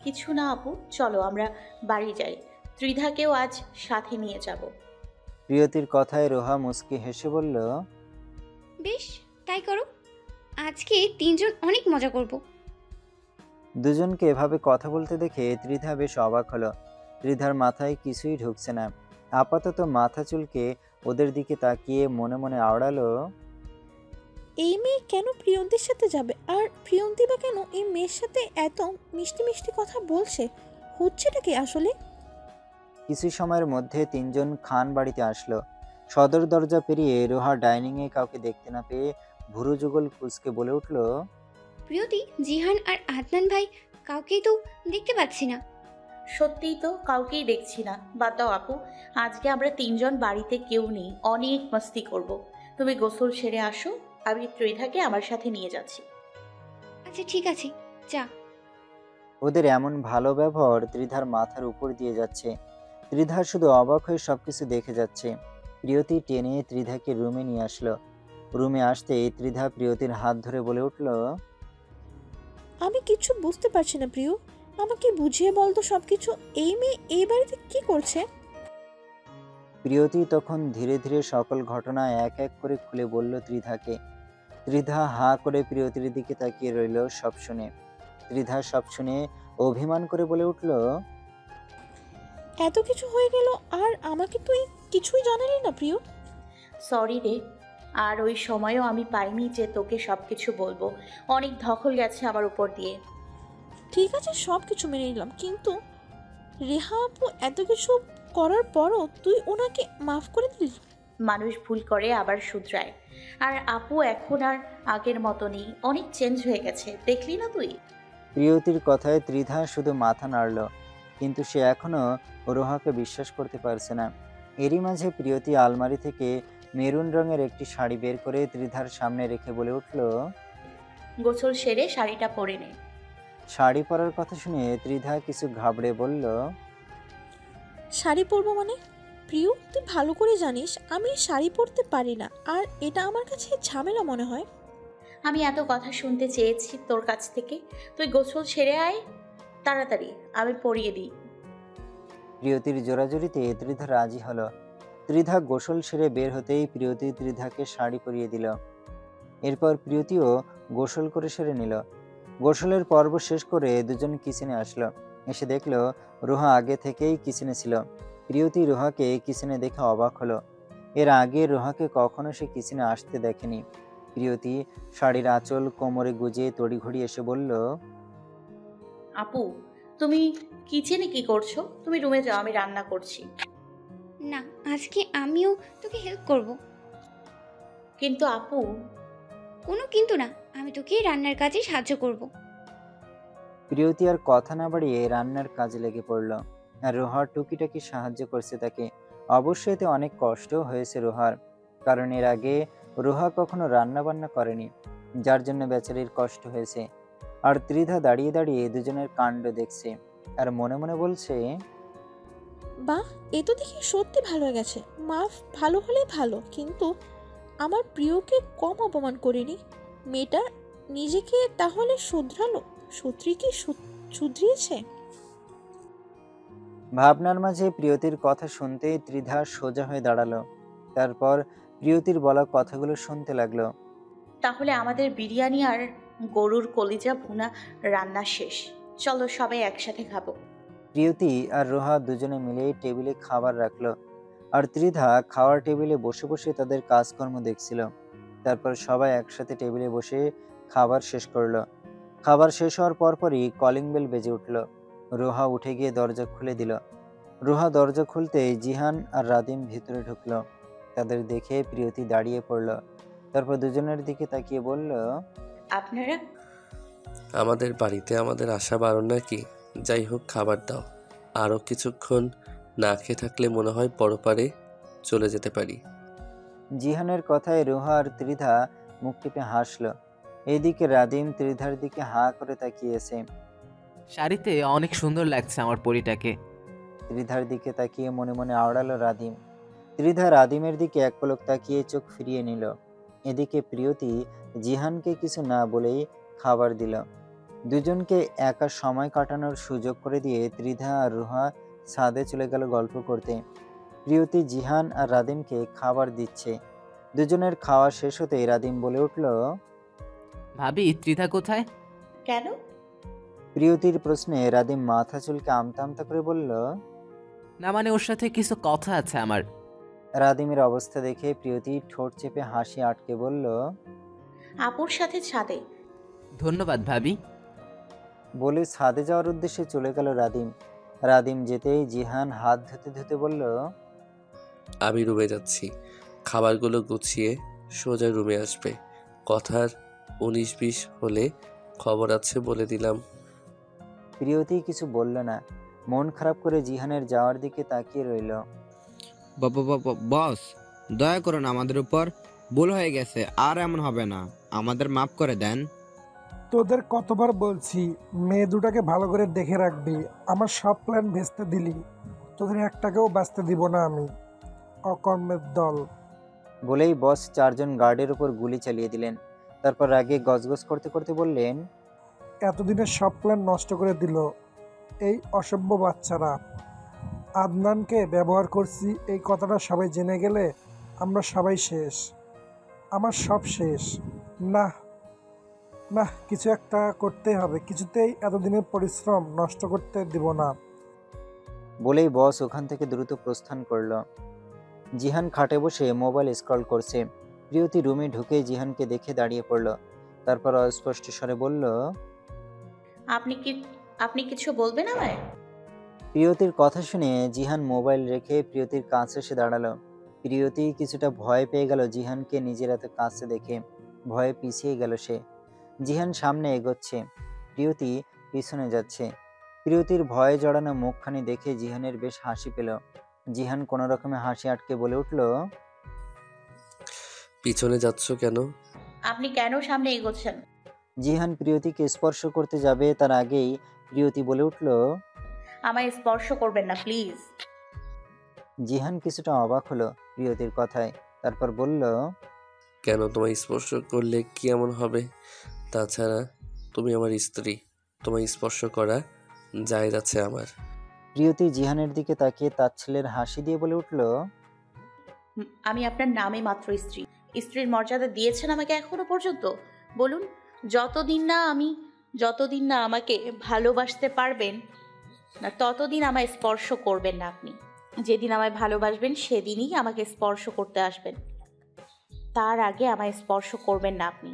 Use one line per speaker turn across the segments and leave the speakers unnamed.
কিছু না আপু, চলো আমরা বাড়ি যাই। ত্রিধাকেও আজ সাথে নিয়ে যাব।
প্রিয়তির কথায় রোহা মুচকি হেসে বলল,
বেশ, তাই করো। আজকে তিনজন অনেক মজা করব।
দুজনকে এভাবে কথা বলতে দেখে ত্রিধা বেশ অবাক হলো। ত্রিধার মাথায় কিছুই ঢুকছে না। আপাতত মাথা চুলকে ওদের দিকে তাকিয়ে মনে মনে আওড়ালো,
এই মেয়ে কেন প্রিয়ন্তীর সাথে যাবে? আর প্রিয়ন্তী বা কেন এই মেয়ের সাথে এত মিষ্টি মিষ্টি কথা বলছে? হচ্ছেটা কি আসলে?
কিছু সময়ের মধ্যে তিনজন খান বাড়িতে আসলো। সদর দরজা পেরিয়ে রোহা ডাইনিংয়ে কাউকে দেখতে না পেয়ে ভুরু যুগল কুঁচকে বলে উঠল,
প্রিয়তি, জিহান আর আদনান ভাই কাউকেই তো দেখতে পাচ্ছি না।
সত্যিই তো কাউকেই দেখছি না। বাদ দাও আপু, আজকে আমরা তিনজন বাড়িতে কেউ নেই, অনেক মস্তি করব। তুমি গোসল সেরে আসো, আমি ত্রিধাকে আমার সাথে নিয়ে যাচ্ছি।
আচ্ছা ঠিক আছে, যা।
ওদের এমন ভালো ব্যবহার ত্রিধার মাথার উপর দিয়ে যাচ্ছে। ত্রিধা শুধু অবাক হয়ে সবকিছু দেখে যাচ্ছে। প্রিয়তি টেনে ত্রিধাকে রুমে নিয়ে আসলো। রুমে আসতেই ত্রিধা প্রিয়তির হাত ধরে বলে উঠল,
আমি কিছু বুঝতে পারছি না প্রিয়, আমাকে বুঝিয়ে বলতো সব কিছু। এই মেয়ে এই বাড়িতে কি করছে?
প্রিয়তি তখন ধীরে ধীরে সকল ঘটনা এক এক করে খুলে বলল ত্রিধাকে। ত্রিধা হাঁ করে প্রিয়তির দিকে তাকিয়ে রইল সব শুনে। ত্রিধা সব শুনে অভিমান করে বলে উঠল,
এত কিছু হয়ে গেল আর আমাকে তুই কিছুই জানালি না প্রিয়।
সরি রে, আর ওই সময়ও আমি পাইনি যে তোকে সব কিছু বলবো। অনেক ধকল গেছে আমার উপর দিয়ে।
ঠিক আছে, সব কিছু মেনে নিলাম, কিন্তু রেহা আপু এত কিছু করার পরও তুই ওনাকে মাফ করে দিলি?
মানুষ ভুল করে আবার শুধরায়। আর আপু এখন আর আগের মতো নেই, অনেক চেঞ্জ হয়ে গেছে, দেখলি না তুই?
প্রিয়তির কথায় ত্রিধা শুধু মাথা নাড়ল, কিন্তু সে এখনো রোহাকে বিশ্বাস করতে পারছে না। এরই মাঝে প্রিয়তি আলমারি থেকে মেরুন রঙের একটি শাড়ি বের করে ত্রিধার সামনে রেখে বলে উঠল,
গোসল সেরে শাড়িটা পরে নে।
শাড়ি পরার কথা শুনে ত্রিধা কিছু ঘাবড়ে বলল,
শাড়ি পরবো মানে? প্রিয়, তুই ভালো করে জানিস আমি শাড়ি পরতে পারি না, আর এটা আমার কাছে ঝামেলা মনে হয়।
আমি এত কথা শুনতে চেয়েছি তোর কাছ থেকে। তুই গোসল সেরে আয় তাড়াতাড়ি, আমি পরিয়ে দিই।
প্রিয়তির জোরাজুরিতে ত্রিধা রাজি হলো। ত্রিধা গোসল সেরে বের হতেই প্রিয়তি ত্রিধাকে শাড়ি পরিয়ে দিল। এরপর প্রিয়তিও গোসল করে সেরে নিল। গোসলের পর্ব শেষ করে দুজন কিচেনে আসলো। এসে দেখলো রোহা আগে থেকেই কিচেনে ছিল। প্রিয়তি রোহাকে কিচেনে দেখে অবাক হলো। এর আগে রোহাকে কখনো সে কিচেনে আসতে দেখেনি। প্রিয়তি শাড়ির আঁচল কোমরে গুজে তড়িঘড়ি এসে বলল,
আপু, তুমি কিচেনে কি করছো? তুমি রুমে যাও, আমি রান্না করছি।
না, আজকে আমিও তোকে হেল্প করব।
কিন্তু আপু।
কোনো কিন্তু না, আমি তোকে রান্নার কাজে সাহায্য করব।
প্রিয়তি আর কথা না বাড়িয়ে রান্নার কাজে লেগে পড়ল। আর রোহার টুকিটাকি সাহায্য করছে তাকে। অবশ্যই এতে অনেক কষ্ট হয়েছে রোহার, কারণ এর আগে রোহা কখনো রান্না বান্না করেনি, যার জন্য বেচারির কষ্ট হয়েছে। আর ত্রিধা দাঁড়িয়ে দাঁড়িয়ে দুজনের কাণ্ড দেখছে আর মনে মনে বলছে,
বাহ, এ তো দেখি সত্যি ভালো হয়ে গেছে। মাফ ভালো হলে ভালো, কিন্তু আমার প্রিয়কে কম অপমান করিনি। মেয়েটা নিজেকে তাহলে শুধরালো? সত্যি কি শুধরিয়েছে?
ভাবনার মাঝে প্রিয়তির কথা শুনতেই ত্রিধা সোজা হয়ে দাঁড়ালো। তারপর প্রিয়তির বলা কথাগুলো শুনতে লাগলো।
তাহলে আমাদের বিরিয়ানি আর গরুর কলিজা ভুনা রান্না শেষ। চলো সবাই একসাথে খাবো।
প্রিয়তি আর রোহা দুজনে মিলে টেবিলে খাবার রাখলো। আর ত্রিধা খাওয়ার টেবিলে বসে বসে তাদের কাজকর্ম দেখছিল। তারপর সবাই একসাথে টেবিলে বসে খাবার শেষ করলো। খাবার শেষ হওয়ার পরপরই কলিং বেল বেজে উঠল। রোহা উঠে গিয়ে দরজা খুলে দিল। রোহা দরজা খুলতেই জিহান আর রাদিম ভিতরে ঢুকলো। তাদের দেখে প্রিয়তি দাঁড়িয়ে পড়ল। তারপর দুজনের দিকে তাকিয়ে বলল,
আপনারা?
আমাদের বাড়িতে আমাদের আসা বারণ নাকি? যাই হোক, খাবার দাও। আরও কিছুক্ষণ না খেয়ে থাকলে মনে হয় পরপারে চলে যেতে পারি।
জিহানের কথায় রোহা আর ত্রিধা মুখ টিপে হাসল। এইদিকে রাদিম ত্রিধার দিকে হাঁ করে তাকিয়েছে।
শাড়িতে অনেক সুন্দর লাগছে আমার পরীটাকে।
ত্রিধার দিকে তাকিয়ে মনে মনে আওড়ালো রাদিম। ত্রিধা রাদিমের দিকে এক পলক তাকিয়ে চোখ ফিরিয়ে নিল। এদিকে প্রিয়তি জিহানকে কিছু না বলেই খাবার দিল। দুজনকে একা সময় কাটানোর সুযোগ করে দিয়ে ত্রিধা আর রুহা ছাদে চলে গেল গল্প করতে। প্রিয়তি জিহান আর রাদিমকে খাবার দিচ্ছে। দুজনের খাওয়া শেষ হতেই রাদিম বলে উঠল,
ভাবি ত্রিধা কোথায়?
কেন?
প্রিয়তির প্রশ্নে রাদিম মাথা চুলকে আমতা আমতা করে বলল।
না মানে ওর সাথে কিছু কথা আছে আমার।
রাদিমের অবস্থা দেখে প্রিয়তি ঠোঁট চেপে হাসি আটকে বলল,
আপুর সাথে ছাদে।
ধন্যবাদ ভাবি।
বলে ছাদে যাওয়ার উদ্দেশ্যে চলে গেল রাদিম। রাদিম যেতেই জিহান হাত ধুতে ধুতে বলল,
আমি রুমে যাচ্ছি, খাবারগুলো গুছিয়ে সোজা রুমে আসবে। কথার 19-20 হলে খবর আছে বলে দিলাম।
প্রিয়তি কিছু বলল না, মন খারাপ করে জিহানের যাওয়ার দিকে তাকিয়ে রইল।
বস, দয়া করুন আমাদের উপর, ভুল হয়ে গেছে, আর এমন হবে না, আমাদের মাফ করে দেন।
তোদের কতবার বলছি মেয়ে দুটাকে ভালো করে দেখে রাখবি, আমার সব প্ল্যান ভেস্তে দিলি, তোদের একটাকেও বাঁচতে দিব না আমি, অকর্মের দল।
বলেই বস 4 জন গার্ডের উপর গুলি চালিয়ে দিলেন। তারপর রাগে গজগজ করতে করতে বললেন,
এতদিনের সব প্ল্যান নষ্ট করে দিল এই অসভ্য বাচ্চারা। আদনানকে ব্যবহার করছি এই কথাটা সবাই জেনে গেলে আমরা সবাই শেষ, আমার সব শেষ। না না, কিছু একটা করতেই হবে, কিছুতেই এতদিনের পরিশ্রম নষ্ট করতে দিব না।
বলেই বস ওখান থেকে দ্রুত প্রস্থান করল। জিহান খাটে বসে মোবাইল স্ক্রল করছে। প্রিয়তি রুমে ঢুকে জিহানকে দেখে দাঁড়িয়ে পড়ল। তারপর অস্পষ্ট স্বরে বলল,
আপনি কিছু বলবেন আমায়?
প্রিয়তির কথা শুনে জিহান মোবাইল রেখে প্রিয়তির কাছে এসে দাঁড়ালো। প্রিয়তি কিছুটা ভয় পেয়ে গেল জিহানকে নিজের এত কাছে দেখে। ভয়ে পিছিয়ে গেল সে। জিহান সামনে এগোচ্ছে, প্রিয়তি পিছনে যাচ্ছে। প্রিয়তির ভয়ে জড়ানো মুখখানি দেখে জিহানের বেশ হাসি পেল। জিহান কোনো রকমে হাসি আটকে বলে উঠল,
পিছনে যাচ্ছ কেন?
আপনি কেন সামনে এগোচ্ছেন?
জিহান প্রিয়তিকে স্পর্শ করতে যাবে তার আগেই প্রিয়তি বলে উঠল,
আমায় স্পর্শ করবেন না প্লিজ।
জিহান কিছুটা অবাক হলো প্রিয়তির কথায়। তারপর বলল,
কেন? তোমায় স্পর্শ করলে কি এমন হবে? তাছাড়া তুমি আমার স্ত্রী, তোমায় স্পর্শ করা জায়েজ আছে আমার।
প্রিয়তি জিহানের দিকে তাকিয়ে তাচ্ছিল্যের হাসি দিয়ে বলে উঠল,
আমি আপনার নামে মাত্র স্ত্রী। স্ত্রীর মর্যাদা দিয়েছেন আমাকে এখনো পর্যন্ত? বলুন, যতদিন না আমাকে ভালোবাসতে পারবেন না ততদিন আমায় স্পর্শ করবেন না আপনি। যেদিন আমায় ভালোবাসবেন সেদিনই আমাকে স্পর্শ করতে আসবেন, তার আগে আমায় স্পর্শ করবেন না আপনি।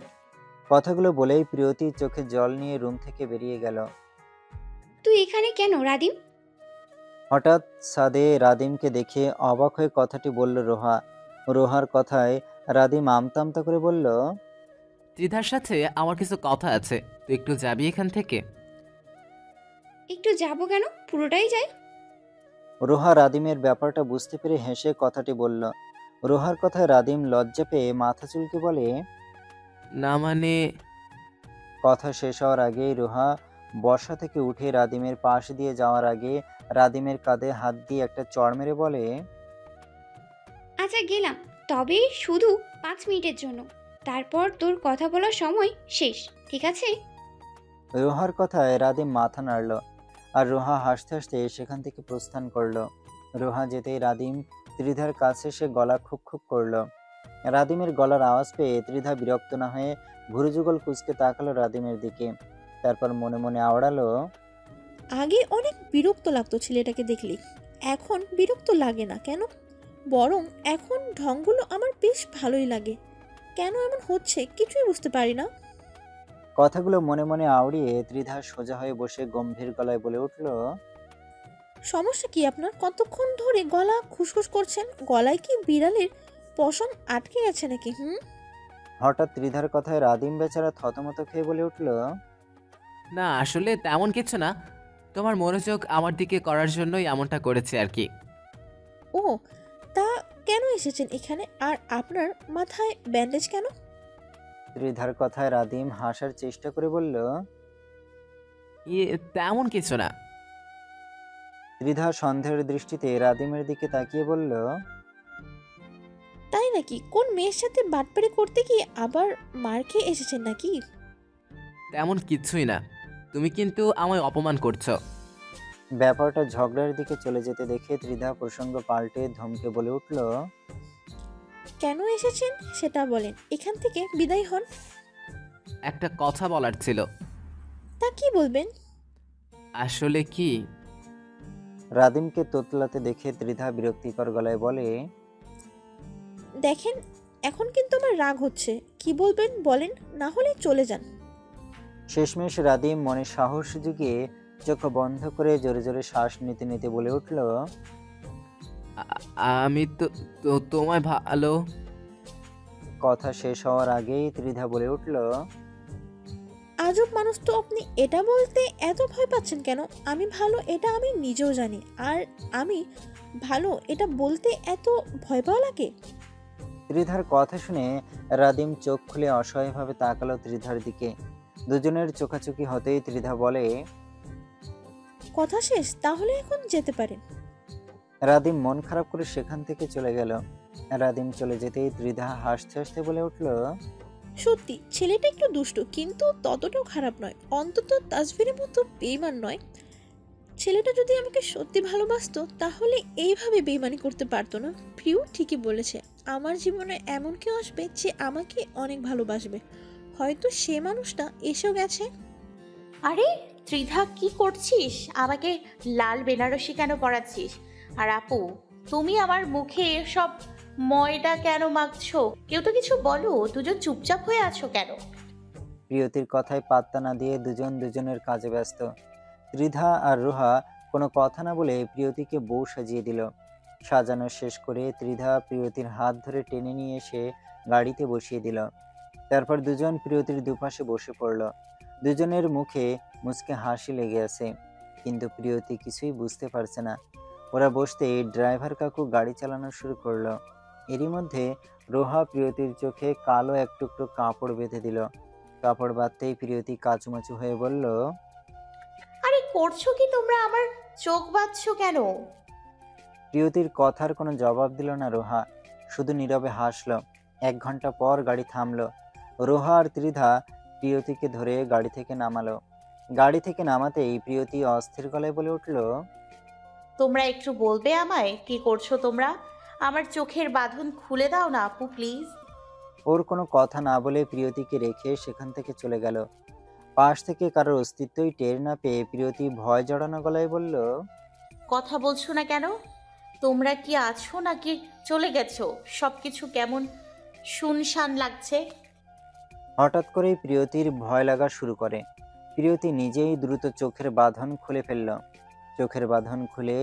কথাগুলো বলেই প্রিয়তি চোখে জল নিয়ে রুম থেকে বেরিয়ে গেল।
তুই এখানে কেন রাদিম?
হঠাৎ সাদে রাদিমকে দেখে অবাক হয়ে কথাটি বলল রোহা। রোহার কথায় রাদিম আমতা আমতা করে বলল,
ত্রিধার সাথে আমার কিছু কথা আছে, তুই একটু যাবি এখান থেকে?
একটু যাবো কেন, পুরোটাই যাই।
রোহা রাদিমের ব্যাপারটা বুঝতে পেরে হেসে কথাটি বলল। রোহার কথায় রাদিম লজ্জা পেয়ে মাথা চুলকে বলে,
না মানে।
কথা শেষ হওয়ার আগেই রোহা বর্ষা থেকে উঠে রাদিমের পাশ দিয়ে যাওয়ার আগে রাদিমের কাঁধে হাত দিয়ে একটা চড় মেরে বলে,
আচ্ছা গেলাম, তবে শুধু 5 মিনিটের জন্য, তারপর তোর কথা বলার সময় শেষ, ঠিক আছে?
রোহার কথায় রাদিম মাথা নাড়ল আর রোহা হাসতে হাসতে সেখান থেকে প্রস্থান করলো। রোহা যেতেই রাদিম ত্রিধার কাছে এসে গলা খুব খুব করলো। রাদিমের গলার আওয়াজ পেয়ে ত্রিধা বিরক্ত না হয়ে ভুরুযুগল কুঁচকে তাকালো রাদিমের দিকে। তারপর মনে মনে আওড়ালো,
আগে অনেক বিরক্ত লাগতো ছেলেটাকে দেখলে, এখন বিরক্ত লাগে না কেন, বরং এখন ঢংগুলো আমার বেশ ভালোই লাগে। কেন এমন হচ্ছে কিছুই বুঝতে পারি না।
কথাগুলো মনে মনে আওড়িয়ে ত্রিধা সোজা হয়ে বসে গম্ভীর গলায় বলে উঠল,
সমস্যা কি আপনার? কতক্ষণ ধরে গলা খুসখুস করছেন? গলায় কি বিড়ালের পশম আটকে গেছে নাকি?
হঠাৎ ত্রিধার কথায় রাদিম বেচারা থতমত খেয়ে বলে উঠল,
না আসলে তেমন কিছু না, তোমার মনোযোগ আমার দিকে করার জন্যই এমনটা করেছে আর কি।
ও, তা কেন এসেছেন এখানে? আর আপনার মাথায় ব্যান্ডেজ কেন?
ত্রিধার কথায় রাদিম হাসার চেষ্টা করে বলল,
তেমন কিছু না।
ত্রিধা সন্দেহের দৃষ্টিতে রাদিমের দিকে তাকিয়ে বলল,
তাই নাকি? কোন মেয়ের সাথে বাটপাড়ি করতে গিয়ে আবার মার খেয়ে এসেছেন নাকি?
তেমন কিছুই না। তুমি কিন্তু আমায় অপমান করছো।
ব্যাপারটা ঝগড়ার দিকে চলে যেতে দেখে ত্রিধা প্রসঙ্গ পাল্টে ধমকে বলে উঠল,
কেন এসেছেন সেটা বলেন, এখান থেকে বিদায় হন।
একটা কথা বলার ছিল।
তা কি বলবেন?
আসলে কি,
রাদিমকে তোতলাতে দেখে ত্রিধা বিরক্তিকর গলায় বলে,
দেখেন, এখন কিন্তু আমার রাগ হচ্ছে। কি বলবেন বলেন, না হলে চলে যান।
শেষমেশ রাদিম মনে সাহস জুগিয়ে চোখ বন্ধ করে জোরে জোরে শ্বাস নিতে নিতে বলে উঠল,
আ- আমি তো তোমায় ভালো।
কথা শেষ হওয়ার আগেই ত্রিধা বলে উঠল,
আজব মানুষ তো আপনি। এটা বলতে এত ভয় পাচ্ছেন কেন? আমি ভালো এটা আমি নিজেও জানি, আর আমি ভালো এটা বলতে এত ভয় পাওয়া লাগে?
ত্রিধার কথা শুনে রাদিম চোখ খুলে অসহায়ভাবে তাকালো ত্রিধার দিকে। দুজনের চোখাচোখি হতেই ত্রিধা বলে,
কথা শেষ? তাহলে এখন যেতে পারেন।
রাদিম মন খারাপ করে সেখান থেকে চলে গেল। রাদিম চলে যেতেই ত্রিধা হাসতে হাসতে বলে উঠল,
সত্যি ছেলেটা একটু দুষ্টু, কিন্তু ততটাও খারাপ নয়। অন্তত তাসফিরের মতো বেইমান নয়। ছেলেটা যদি আমাকে সত্যি ভালোবাসতো তাহলে এইভাবে বেইমানি করতে পারতো না। প্রিয় ঠিকই বলেছে, আমার জীবনে এমন কেউ আসবে যে আমাকে অনেক ভালোবাসবে। হয়তো সে মানুষটা এসেও গেছে।
আরে ত্রিধা, কি করছিস? আমাকে লাল বেনারসি কেন পরাচ্ছিস? আর আপু, তুমি আমার মুখে সব ময়দা কেন মাখছো? কেউ তো কিছু বলো, দুজন চুপচাপ হয়ে আছো কেন?
প্রিয়তির কথায় পাত্তা না দিয়ে দুজন দুজনের কাজে ব্যস্ত। ত্রিধা আর রোহা কোনো কথা না বলে প্রিয়তিকে বউ সাজিয়ে দিল। সাজানো শেষ করে ত্রিধা প্রিয়তির হাত ধরে টেনে নিয়ে এসে গাড়িতে বসিয়ে দিল। তারপর দুজন প্রিয়তির দুপাশে বসে পড়ল। দুজনের মুখে মুচকে হাসি লেগে আছে, কিন্তু প্রিয়তি কিছুই বুঝতে পারছে না। ওরা বসতেই ড্রাইভার কাকু গাড়ি চালানো শুরু করলো। এরই মধ্যে রোহা প্রিয়তির চোখে কালো এক টুকরো কাপড় বেঁধে দিল। কাপড় বাঁধতেই প্রিয়তি কাচুমাচু হয়ে বলল,
আরে করছো কি তোমরা? আমার চোখ বাঁধছো কেন?
প্রিয়তির কথার কোনো জবাব দিল না রোহা, শুধু নীরবে হাসলো। 1 ঘন্টা পর গাড়ি থামলো। রোহা আর ত্রিধা প্রিয়তিকে ধরে গাড়ি থেকে নামালো। গাড়ি থেকে নামাতেই প্রিয়তি অস্থির গলায় বলে উঠল,
তোমরা একটু বলবে আমায় কি করছো তোমরা? আমার চোখের বাঁধন খুলে দাও না আপু, প্লিজ।
ওর কোনো কথা না বলে প্রিয়তিকে রেখে সেখান থেকে চলে গেল। পাশ থেকে কারোর অস্তিত্বই টের না পেয়ে প্রিয়তি ভয় জড়ানো গলায় বলল,
কথা বলছো না কেন? তোমরা কি আছো নাকি চলে গেছো? সব কিছু কেমন শুনশান লাগছে।
হঠাৎ করেই প্রিয়তির ভয় লাগা শুরু করে। প্রিয়তি নিজেই দ্রুত চোখের বাঁধন খুলে ফেলল। চোখের বাঁধন খুলে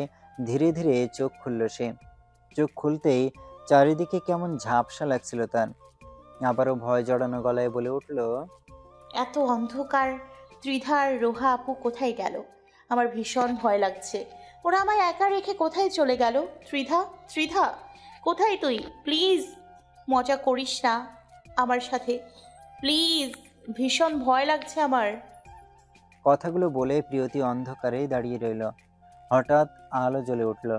ধীরে ধীরে চোখ খুলল সে। চোখ খুলতেই চারিদিকে কেমন ঝাপসা লাগছিল তার। আবারও ভয় জড়ানো গলায় বলে উঠল,
এত অন্ধকার, ত্রিধা আর রোহা আপু কোথায় গেল? আমার ভীষণ ভয় লাগছে। ওরা আমায় একা রেখে কোথায় চলে গেল? ত্রিধা, ত্রিধা, কোথায় তুই? প্লিজ মজা করিস না আমার সাথে, প্লিজ। ভীষণ ভয় লাগছে আমার।
কথাগুলো বলে প্রিয়তি অন্ধকারেই দাঁড়িয়ে রইল। হঠাৎ আলো জ্বলে উঠল।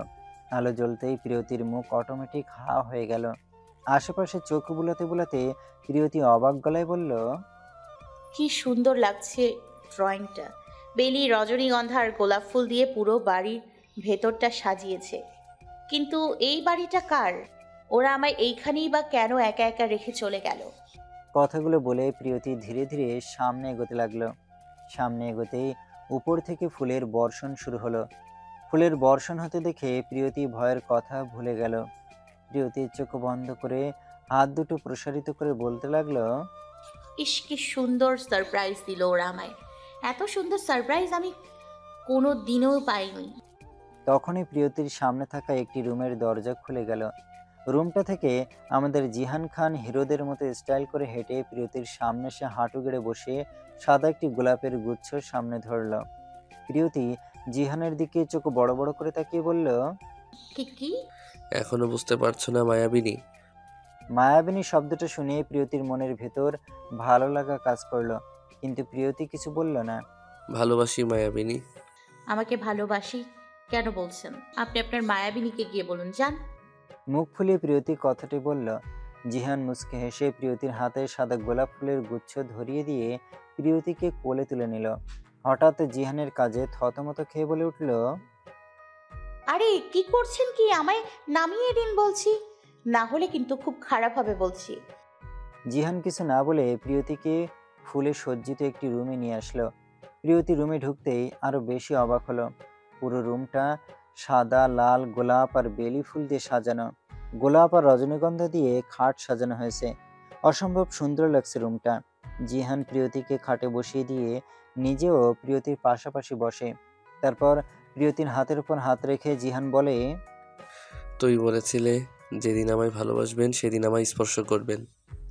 আলো জ্বলতেই প্রিয়তির মুখ অটোমেটিক হা হয়ে গেল। আশেপাশে চোখ বুলাতে বুলাতে প্রিয়তি অবাক গলায় বলল,
কি সুন্দর লাগছে ড্রয়িংটা। বেলি, রজনীগন্ধা আর গোলাপ ফুল দিয়ে পুরো বাড়ির ভেতরটা সাজিয়েছে। কিন্তু এই বাড়িটা কার? ওরা আমায় এইখানেই বা কেন একা একা রেখে চলে গেল?
কথাগুলো বলে প্রিয়তি ধীরে ধীরে সামনে এগোতে লাগলো। সামনে এগোতেই উপর থেকে ফুলের বর্ষণ শুরু হলো। ফুলের বর্ষণ হতে দেখে প্রিয়তি ভয়ের কথা ভুলে গেল। প্রিয়তি চোখ বন্ধ করে হাত দুটো প্রসারিত করে বলতে লাগলো,
ইস, কি সুন্দর সারপ্রাইজ দিল ওরা আমায়। এত সুন্দর সারপ্রাইজ আমি কোনো দিনও পাইনি।
তখনই প্রিয়তির সামনে থাকা একটি রুমের দরজা খুলে গেল। রুমটা থেকে আমাদের জিহান খান হিরোদের মতো স্টাইল করে হেঁটে প্রিয়তির সামনে এসে হাঁটু গেড়ে বসে সাদা একটি গোলাপের গুচ্ছ সামনে ধরল। প্রিয়তি জিহানের দিকে চোখ বড় বড় করে তাকিয়ে বলল,
কি কি?
এখনো বুঝতে পারছো না মায়াবিনী?
মায়াবিনী শব্দটা শুনে প্রিয়তির মনের ভেতর ভালো লাগা কাজ করলো, কিন্তু প্রিয়তি কিছু বলল না।
ভালোবাসি মায়াবিনী।
আমাকে ভালোবাসি কেন বলছেন? আপনি আপনার মায়াবিনীকে গিয়ে বলুন, যান।
মুখ ফুলিয়ে প্রিয়তি কথাটি বলল। জিহান মুচকে হেসে প্রিয়তির হাতে সাদা গোলাপ ফুলের গুচ্ছ ধরিয়ে দিয়ে প্রিয়তিকে কোলে তুলে নিল। হঠাৎ জিহানের কাজে থতমত খেয়ে বলে উঠল,
আরে কি করছেন কি? আমায় নামিয়ে দিন বলছি, না হলে কিন্তু খুব খারাপ হবে বলছি।
জিহান কিছু না বলে প্রিয়তিকে ফুলে সজ্জিত একটি রুমে নিয়ে আসলো। প্রিয়তি রুমে ঢুকতেই আরো বেশি অবাক হলো। পুরো রুমটা সাদা, লাল, গোলাপ আর বেলি ফুল দিয়ে সাজানো। গোলাপ আর রজনীগন্ধা দিয়ে খাট সাজানো হয়েছে। অসম্ভব সুন্দর লাগছে রুমটা। জিহান প্রিয়তিকে খাটে বসিয়ে দিয়ে নিজেও প্রিয়তির পাশাপাশি বসে। তারপর প্রিয়তির হাতের উপর হাত রেখে জিহান বলে,
তুই বলেছিলে যেদিন আমায় ভালোবাসবেন সেদিন আমায় স্পর্শ করবেন।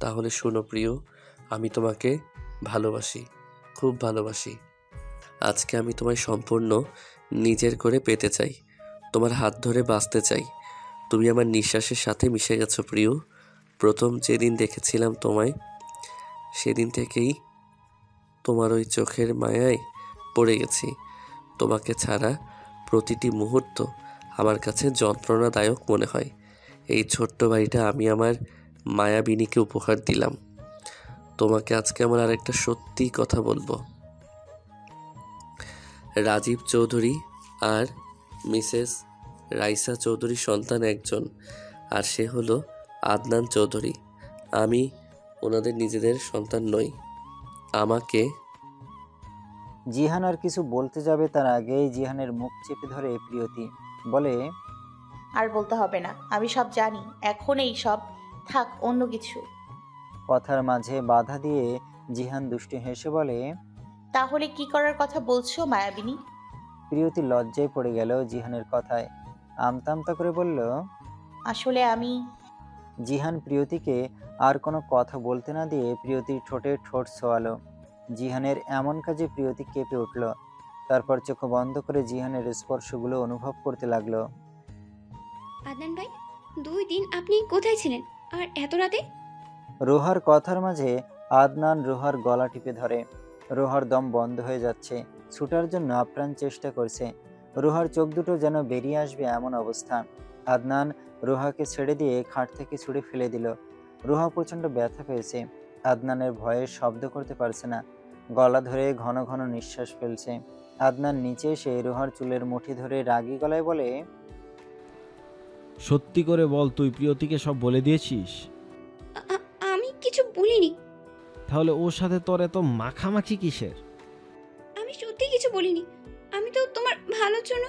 তাহলে শোনো প্রিয়, আমি তোমাকে ভালোবাসি, খুব ভালোবাসি। আজকে আমি তোমায় সম্পূর্ণ নিজের করে পেতে চাই, তোমার হাত ধরে বাঁচতে চাই। তুমি আমার নিঃশ্বাসের সাথে মিশে গেছো প্রিয়। প্রথম যেদিন দেখেছিলাম তোমায়, সেদিন থেকেই তোমার ওই চোখের মায়ায় পড়ে গেছি। তোমাকে ছাড়া প্রতিটি মুহূর্ত আমার কাছে যন্ত্রণাদায়ক মনে হয়। এই ছোট্ট বাড়িটা আমি আমার মায়াবিনীকে উপহার দিলাম। তোমাকে আজকে আমার আরেকটা সত্যি কথা বলবো। রাজীব চৌধুরী আর মিসেস রাইসা চৌধুরীর সন্তান একজন, আর সে হলো আদনান চৌধুরী। আমি ওনাদের নিজেদের সন্তান নই। আমাকে
জিহান আর কিছু বলতে যাবে তার আগেই জিহানের মুখ চেপে ধরে প্রিয়তি বলে,
আর বলতে হবে না, আমি সব জানি। এখন এই সব থাক, অন্য কিছু।
কথার মাঝে বাধা দিয়ে জিহান দুষ্টু হেসে বলে,
তাহলে কি করার কথা বলছো মায়াবিনী?
প্রিয়তি লজ্জায় পড়ে গেল জিহানের কথায়। আমতা আমতা করে বলল।
আসলে আমি
জিহান প্রিয়তিকে আর কোনো কথা বলতে না দিয়ে প্রিয়তির ঠোঁটে ঠোঁট ছোঁয়ালো। জিহানের এমন কাজে প্রিয়তি কেঁপে উঠল। তারপর চোখ বন্ধ করে জিহানের স্পর্শগুলো অনুভব করতে লাগলো।
আদনান ভাই, 2 দিন আপনি কোথায় ছিলেন আর এত রাতে?
রোহার কথার মাঝে আদনান রোহার গলা টিপে ধরে। রোহার দম বন্ধ হয়ে যাচ্ছে, ছুটার জন্য আপ্রাণ চেষ্টা করছে। রোহার চোখ দুটো যেন বেরিয়ে আসবে এমন অবস্থা। আদনান রোহাকে ছেড়ে দিয়ে খাট থেকে ছুঁড়ে ফেলে দিল। রোহা প্রচণ্ড ব্যথা পেয়েছে। আদনানের ভয়ে শব্দ করতে পারছে না, গলা ধরে ঘন ঘন নিঃশ্বাস ফেলছে। আদনান নিচে এসে রোহার চুলের মুঠি ধরে রাগী গলায় বলে,
সত্যি করে বল, তুই প্রিয়তিকে সব বলে দিয়েছিস?
আমি কিছু বলিনি।
তাহলে ওর সাথে তোর এত মাখামাখি কিসের?
আমি সত্যি কিছু বলিনি। আমি তো তোমার ভালোর জন্য।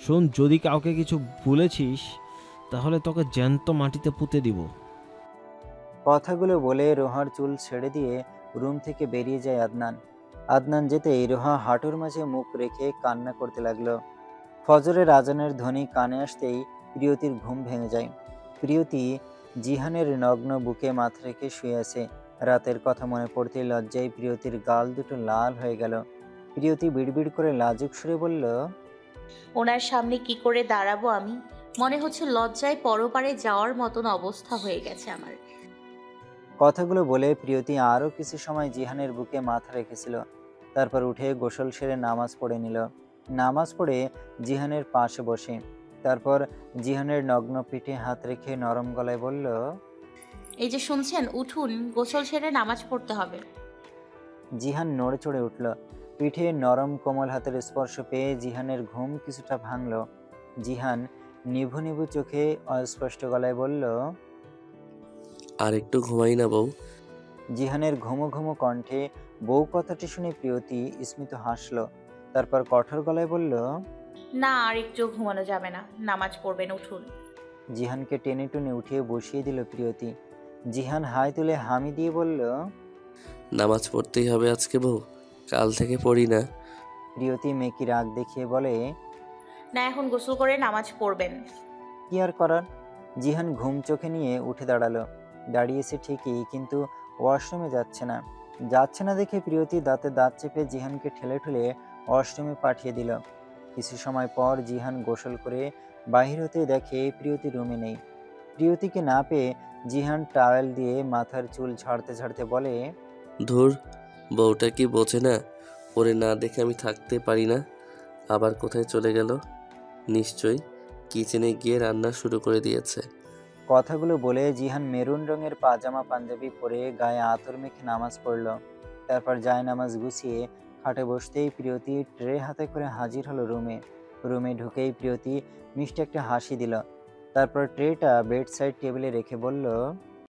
শোন, যদি কাউকে কিছু বলেছিস তাহলে তোকে জ্যান্ত মাটিতে পুঁতে দিব।
কথাগুলো বলে রোহার চুল ছেড়ে দিয়ে রুম থেকে বেরিয়ে যায় আদনান। আদনান যেতেই রোহা হাঁটুর মাঝে মুখ রেখে কান্না করতে লাগলো। ফজরের আজানের ধ্বনি কানে আসতেই প্রিয়তির ঘুম ভেঙে যায়। প্রিয়তি জিহানের নগ্ন বুকে মাথা রেখে শুয়ে আছে। রাতের কথা মনে পড়তেই লজ্জায় প্রিয়তির গাল দুটো লাল হয়ে গেল। প্রিয়তি বিড়বিড় করে লাজুক সুরে বলল,
ওনার সামনে কি করে দাঁড়াবো আমি? মনে হচ্ছে লজ্জায় পরপারে যাওয়ার মতন অবস্থা হয়ে গেছে আমার।
কথাগুলো বলে প্রিয়তি আরও কিছু সময় জিহানের বুকে মাথা রেখেছিল। তারপর উঠে গোসল সেরে নামাজ পড়ে নিল। নামাজ পড়ে জিহানের পাশে বসে। তারপর জিহানের নগ্ন পিঠে হাত রেখে নরম গলায় বলল,
এই যে শুনছেন, উঠুন, গোসল সেরে নামাজ পড়তে হবে।
জিহান নড়ে চড়ে উঠল। পিঠে নরম কোমল হাতের স্পর্শ পেয়ে জিহানের ঘুম কিছুটা ভাঙল। জিহান নিভু নিভু চোখে অস্পষ্ট গলায় বলল,
আর একটু ঘুমাই না বউ?
জিহানের ঘুমো ঘুমো কণ্ঠে বউ কথাটি শুনে প্রিয়তি স্মিত হাসল। তারপর কঠোর গলায় বলল,
না, আর একটু ঘুমানো যাবে না, নামাজ পড়বেন, উঠুন।
জিহানকে টেনে টুনে উঠিয়ে বসিয়ে দিল প্রিয়তি। জিহান হাই তুলে হামি দিয়ে বলল,
নামাজ পড়তেই হবে আজকে বউ, কাল থেকে পড়ি না।
প্রিয়তি মেকি রাগ দেখিয়ে বলে,
না, এখন গোসল করে নামাজ পড়বেন।
কি আর করার। জিহান ঘুম চোখে নিয়ে উঠে দাঁড়ালো। দাঁড়িয়েছে ঠিকই, কিন্তু ওয়াশরুমে যাচ্ছে না দেখে প্রিয়তি দাঁতে দাঁত চেপে জিহানকে ঠেলে ঠেলে ওয়াশরুমে পাঠিয়ে দিল। কিছু সময় পর জিহান গোসল করে বাহির হতে দেখে প্রিয়তি রুমে নেই। প্রিয়তিকে না পেয়ে জিহান টাওয়েল দিয়ে মাথার চুল ঝাড়তে ঝাড়তে বলে,
ধুর, বউটা কি বোঝে না? ওরে না দেখে আমি থাকতে পারি না। আবার কোথায় চলে গেল? নিশ্চয়ই কিচেনে গিয়ে রান্না শুরু করে দিয়েছে।
কথাগুলো বলে জিহান মেরুন রঙের পাজামা পাঞ্জাবি পরে গায়ে আতর মেখে নামাজ পড়ল। তারপর জায়নামাজ গুছিয়ে খাটে বসতেই প্রিয়তি ট্রে হাতে করে হাজির হলো রুমে। রুমে ঢুকেই প্রিয়তি মিষ্টি একটা হাসি দিল, তারপর ট্রেটা বেড সাইড টেবিলে রেখে বলল,